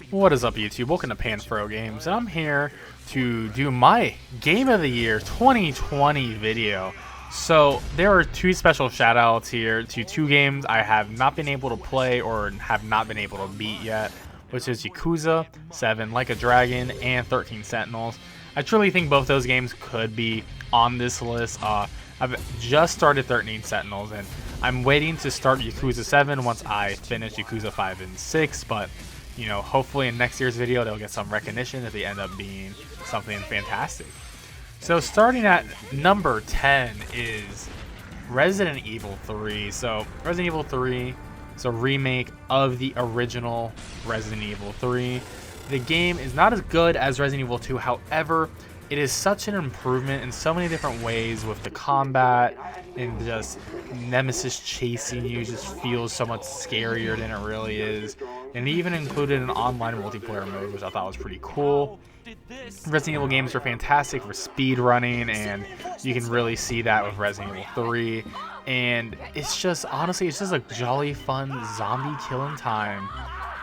What is up, YouTube? Welcome to Panfro Games, and I'm here to do my Game of the Year 2020 video. So there are two special shoutouts here to two games I have not been able to play or have not been able to beat yet, which is Yakuza 7 Like a Dragon and 13 Sentinels. I truly think both those games could be on this list. I've just started 13 Sentinels, and I'm waiting to start Yakuza 7 once I finish Yakuza 5 and 6, but you know, hopefully in next year's video they'll get some recognition if they end up being something fantastic. So starting at number 10 is Resident Evil 3. So Resident Evil 3 is a remake of the original Resident Evil 3. The game is not as good as Resident Evil 2, however, it is such an improvement in so many different ways with the combat and just Nemesis chasing you just feels so much scarier than it really is. And they even included an online multiplayer mode, which I thought was pretty cool. Resident Evil games are fantastic for speed running, and you can really see that with Resident Evil 3. And it's just, honestly, it's just a jolly fun zombie killing time.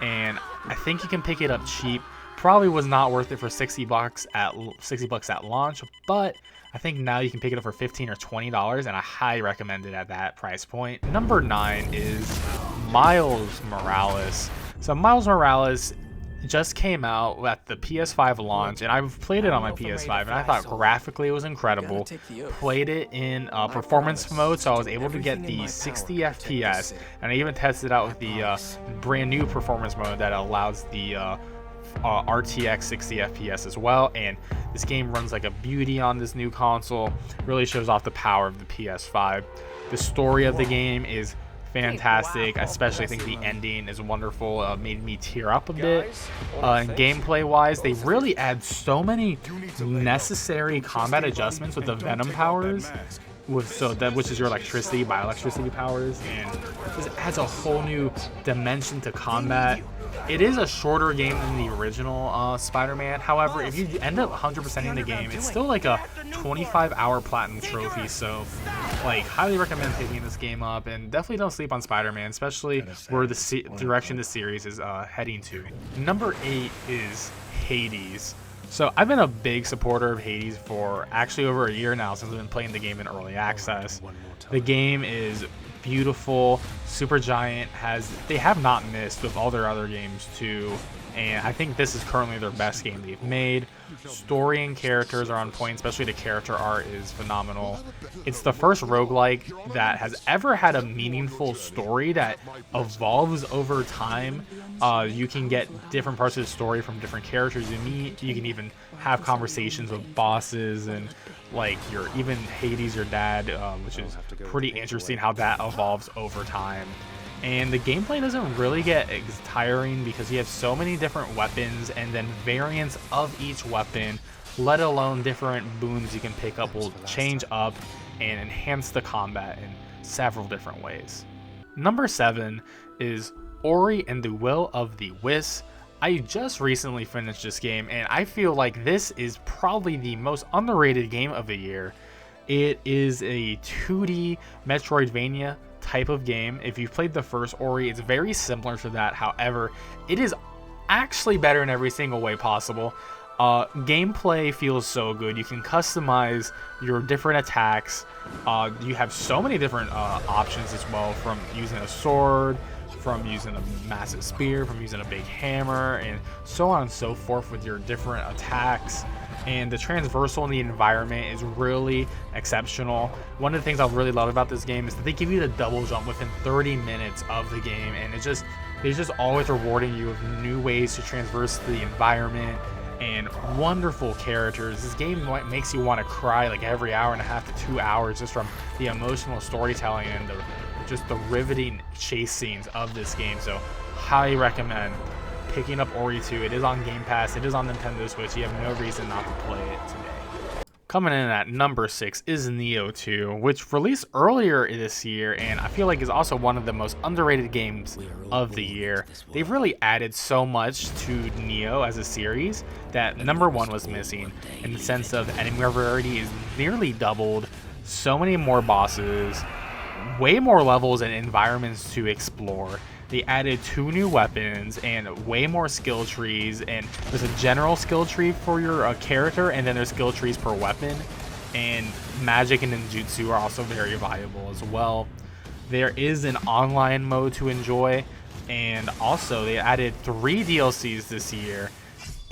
And I think you can pick it up cheap. Probably was not worth it for $60 at launch, but I think now you can pick it up for $15 or $20, and I highly recommend it at that price point. Number 9 is Miles Morales. So Miles Morales just came out at the PS5 launch, and I've played it on my PS5, and I thought graphically it was incredible. Played it in performance mode, so I was able to get the 60 FPS, and I even tested out with the brand new performance mode that allows the RTX 60 FPS as well, and this game runs like a beauty on this new console. Really shows off the power of the PS5. The story of the game is fantastic. I especially think the ending is wonderful. Made me tear up a bit. And gameplay wise, they really add so many necessary combat adjustments with the Venom powers, which is your electricity, bioelectricity powers, and this adds a whole new dimension to combat. It is a shorter game than the original Spider-Man. However, if you end up 100%ing the game, it's still like a 25-hour platinum trophy. So, like, highly recommend picking this game up, and definitely don't sleep on Spider-Man, especially where the direction the series is heading to. Number 8 is Hades. So I've been a big supporter of Hades for actually over a year now since I've been playing the game in early access. The game is beautiful. Supergiant they have not missed with all their other games too, and I think this is currently their best game they've made. Story and characters are on point, especially the character art is phenomenal. It's the first roguelike that has ever had a meaningful story that evolves over time. You can get different parts of the story from different characters you meet. You can even have conversations with bosses and like even Hades, your dad, which is pretty interesting how that evolves over time. And the gameplay doesn't really get tiring because you have so many different weapons, and then variants of each weapon, let alone different boons you can pick up, will change up and enhance the combat in several different ways. Number 7 is Ori and the Will of the Wisps. I just recently finished this game, and I feel like this is probably the most underrated game of the year. It is a 2D Metroidvania type of game. If you've played the first Ori, it's very similar to that. However, it is actually better in every single way possible. Gameplay feels so good. You can customize your different attacks. You have so many different options as well, from using a sword, from using a massive spear, from using a big hammer, and so on and so forth with your different attacks. And the transversal in the environment is really exceptional. One of the things I really love about this game is that they give you the double jump within 30 minutes of the game, and they're just always rewarding you with new ways to traverse the environment and wonderful characters. This game makes you want to cry like every hour and a half to 2 hours just from the emotional storytelling and just the riveting chase scenes of this game. So highly recommend picking up Ori 2. It is on Game Pass. It is on Nintendo Switch. You have no reason not to play it today. Coming in at number 6 is Nioh 2, which released earlier this year, and I feel like is also one of the most underrated games of the year. They've really added so much to Nioh as a series that number 1 was missing, in the sense of enemy variety is nearly doubled, so many more bosses, way more levels and environments to explore. they added 2 new weapons and way more skill trees, and there's a general skill tree for your character, and then there's skill trees per weapon, and magic and ninjutsu are also very valuable as well. There is an online mode to enjoy, and also they added 3 DLCs this year,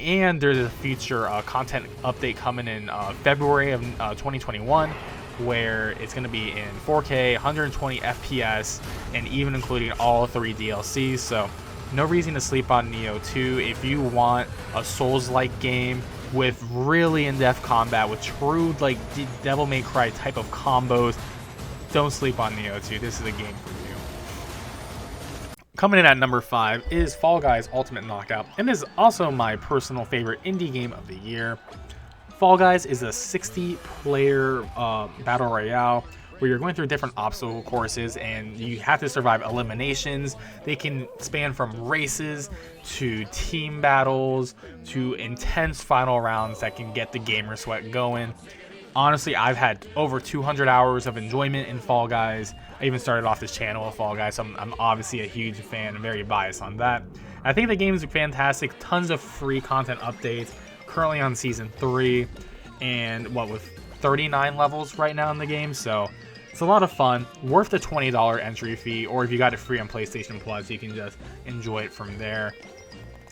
and there's a future content update coming in February of 2021, where it's going to be in 4K, 120 FPS, and even including all 3 DLCs. So no reason to sleep on Nioh 2. If you want a Souls-like game with really in-depth combat, with true like Devil May Cry type of combos, don't sleep on Nioh 2. This is a game for you. Coming in at number 5 is Fall Guys Ultimate Knockout, and is also my personal favorite indie game of the year. Fall Guys is a 60-player battle royale where you're going through different obstacle courses and you have to survive eliminations. They can span from races to team battles to intense final rounds that can get the gamer sweat going. Honestly, I've had over 200 hours of enjoyment in Fall Guys. I even started off this channel with Fall Guys, so I'm obviously a huge fan and very biased on that. I think the game is fantastic. Tons of free content updates. Currently on Season 3, and with 39 levels right now in the game, so it's a lot of fun. Worth the $20 entry fee, or if you got it free on PlayStation Plus, you can just enjoy it from there.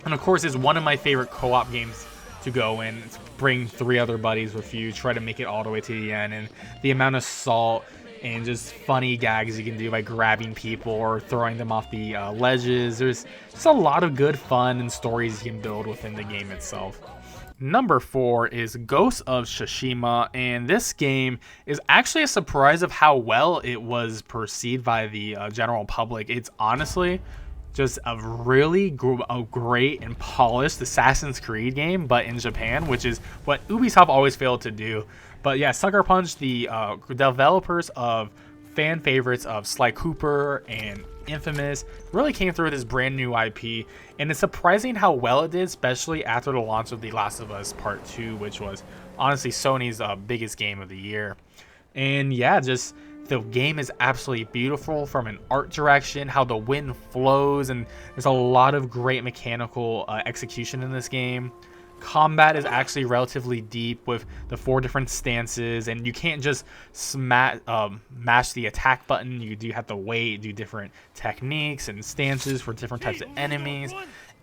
And of course, it's one of my favorite co-op games to go in. It's bring 3 other buddies with you, try to make it all the way to the end, and the amount of salt and just funny gags you can do by grabbing people or throwing them off the ledges. There's just a lot of good fun and stories you can build within the game itself. Number 4 is Ghost of Tsushima, and this game is actually a surprise of how well it was perceived by the general public. It's honestly just a really great and polished Assassin's Creed game, but in Japan, which is what Ubisoft always failed to do. But yeah, Sucker Punch, the developers of fan favorites of Sly Cooper and Infamous, really came through with this brand new IP, and it's surprising how well it did, especially after the launch of The Last of Us Part 2, which was honestly Sony's biggest game of the year. And yeah, just the game is absolutely beautiful from an art direction, how the wind flows, and there's a lot of great mechanical execution in this game. Combat is actually relatively deep with the 4 different stances, and you can't just mash the attack button. You do have to wait, do different techniques and stances for different types of enemies.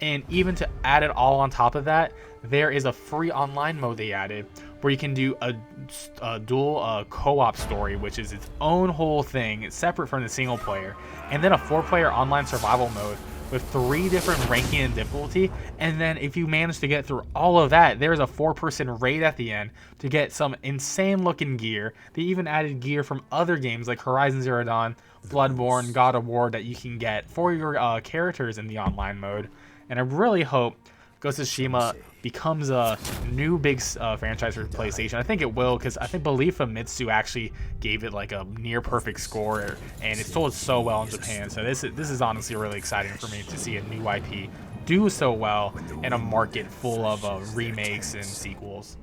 And even to add it all on top of that, there is a free online mode they added where you can do a dual co-op story, which is its own whole thing. It's separate from the single player, and then a 4-player online survival mode with 3 different ranking and difficulty. And then if you manage to get through all of that, there's a 4-person raid at the end to get some insane looking gear. They even added gear from other games like Horizon Zero Dawn, Bloodborne, God of War that you can get for your characters in the online mode. And I really hope Ghost of Tsushima becomes a new big franchise for PlayStation. I think it will, because I believe Famitsu actually gave it like a near perfect score, and it sold so well in Japan. So this is honestly really exciting for me to see a new IP do so well in a market full of remakes and sequels.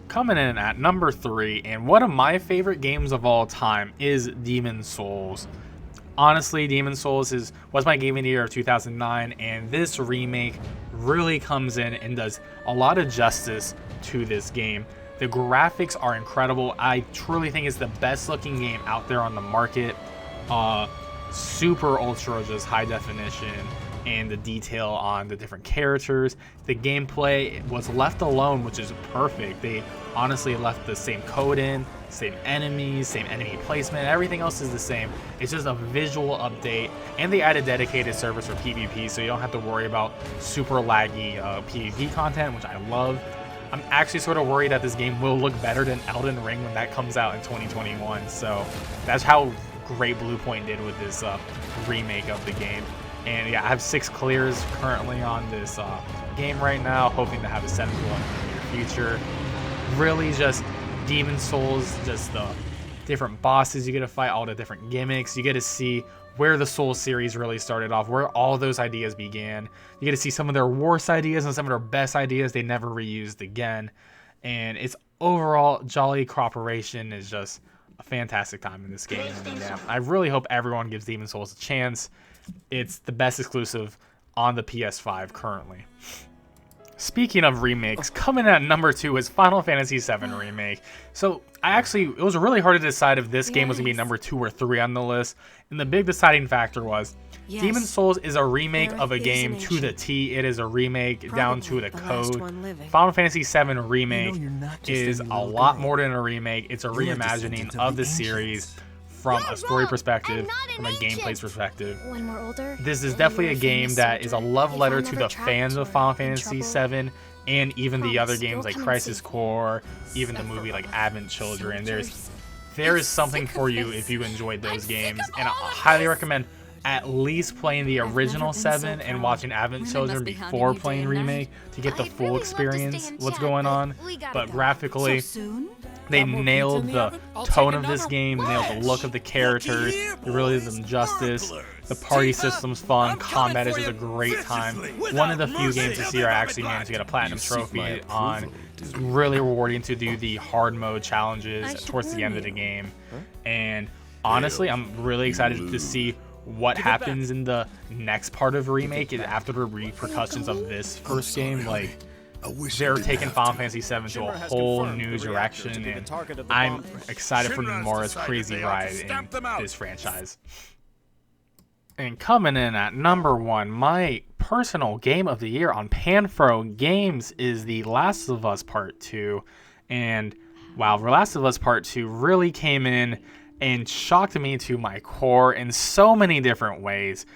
Coming in at number 3, and one of my favorite games of all time, is Demon's Souls. Honestly, Demon's Souls was my game of the year of 2009, and this remake really comes in and does a lot of justice to this game. The graphics are incredible. I truly think it's the best looking game out there on the market. Super ultra just high definition, and the detail on the different characters. The gameplay was left alone, which is perfect. They honestly left the same code in, same enemies, same enemy placement, everything else is the same. It's just a visual update, and they added dedicated servers for PvP, so you don't have to worry about super laggy PvP content, which I love. I'm actually sort of worried that this game will look better than Elden Ring when that comes out in 2021, so that's how great Bluepoint did with this remake of the game. And yeah, I have 6 clears currently on this game right now, hoping to have a 7th one in the near future. Really just Demon's Souls, just the different bosses you get to fight, all the different gimmicks. You get to see where the Souls series really started off, where all those ideas began. You get to see some of their worst ideas and some of their best ideas they never reused again. And its overall jolly cooperation is just a fantastic time in this game. And yeah, I really hope everyone gives Demon's Souls a chance. it's the best exclusive on the PS5 currently. Speaking of remakes, coming at number 2 is Final Fantasy VII Remake. So it was really hard to decide if this game was going to be number 2 or 3 on the list. And the big deciding factor was Demon's Souls is a remake of a game to the T. It is a remake down to the code. Final Fantasy VII Remake is a lot more than a remake. It's a reimagining of the series from a story perspective, from a gameplay perspective. This is definitely a game that is a love letter to the fans of Final Fantasy VII and even the other games like Crisis Core, even the movie like Advent Children. There is something for you if you enjoyed those games, and I highly recommend at least playing the original 7 and watching Advent Children before playing Remake to get the full experience what's going on. But graphically, they nailed the tone of this game, nailed the look of the characters, they really did them justice. The party system's fun, combat is just a great time. One of the few games this year I actually managed to get a platinum trophy on. It's really rewarding to do the hard mode challenges towards the end of the game. And honestly, I'm really excited to see what happens in the next part of Remake after the repercussions of this first game. Like, they're taking Final Fantasy VII to a whole new direction, and I'm excited for Nomura's crazy ride in this franchise. And coming in at number 1, my personal game of the year on Panfro Games is The Last of Us Part 2. And wow, The Last of Us Part 2 really came in and shocked me to my core in so many different ways.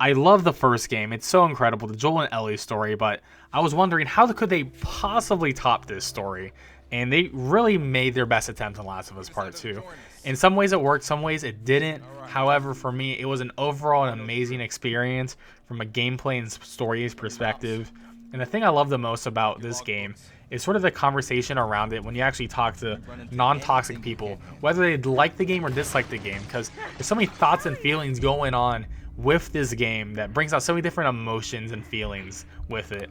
I love the first game. It's so incredible, the Joel and Ellie story, but I was wondering how could they possibly top this story? And they really made their best attempt in Last of Us Part 2. In some ways it worked, some ways it didn't. However, for me, it was an overall amazing experience from a gameplay and stories perspective. And the thing I love the most about this game is sort of the conversation around it when you actually talk to non-toxic people, whether they like the game or dislike the game, because there's so many thoughts and feelings going on with this game that brings out so many different emotions and feelings with it.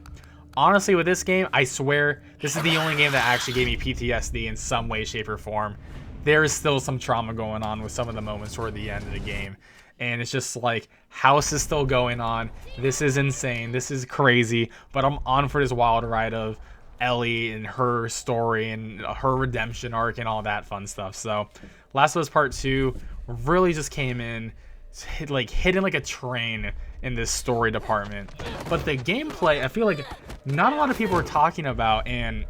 Honestly, with this game, I swear this is the only game that actually gave me PTSD in some way, shape, or form. There is still some trauma going on with some of the moments toward the end of the game. And it's just like, house is still going on. This is insane. This is crazy. But I'm on for this wild ride of Ellie and her story and her redemption arc and all that fun stuff. So Last of Us Part 2 really just came in hidden like a train in this story department. But the gameplay, I feel like not a lot of people are talking about, and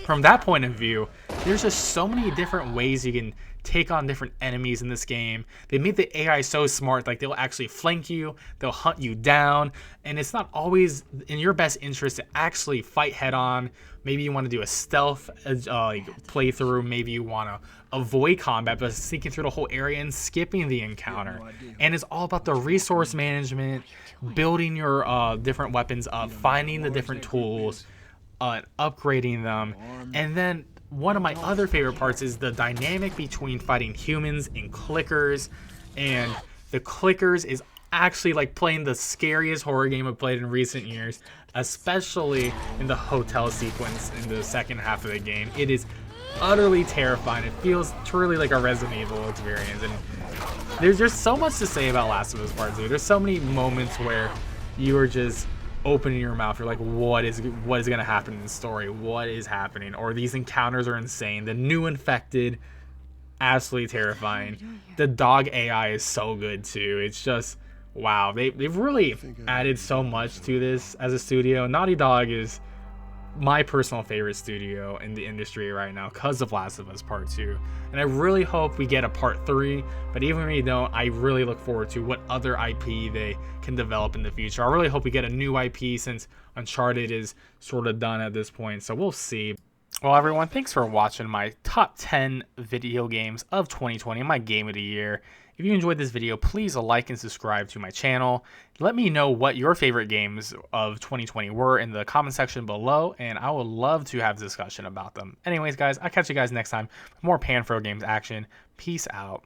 from that point of view, there's just so many different ways you can take on different enemies in this game. They made the AI so smart, like they'll actually flank you, they'll hunt you down, and it's not always in your best interest to actually fight head on. Maybe you want to do a stealth playthrough, maybe you want to avoid combat but sneaking through the whole area and skipping the encounter. And it's all about the resource management, building your different weapons up, finding the different tools, upgrading them. And then one of my other favorite parts is the dynamic between fighting humans and clickers. And the clickers is actually like playing the scariest horror game I've played in recent years, especially in the hotel sequence in the second half of the game. It is utterly terrifying. It feels truly like a Resident Evil experience. And there's just so much to say about Last of Us Part 2. There's so many moments where you are just opening your mouth. You're like, what is going to happen in the story? What is happening? Or these encounters are insane. The new infected, absolutely terrifying. The dog AI is so good too. It's just, wow. They've really added so much to this as a studio. Naughty Dog is my personal favorite studio in the industry right now because of Last of Us Part 2. And I really hope we get a Part 3, but even if we don't, I really look forward to what other IP they can develop in the future. I really hope we get a new IP since Uncharted is sort of done at this point, so we'll see. Well, everyone, thanks for watching my top 10 video games of 2020, my game of the year. If you enjoyed this video, please like and subscribe to my channel. Let me know what your favorite games of 2020 were in the comment section below, and I would love to have a discussion about them. Anyways, guys, I'll catch you guys next time for more Panfro Games action. Peace out.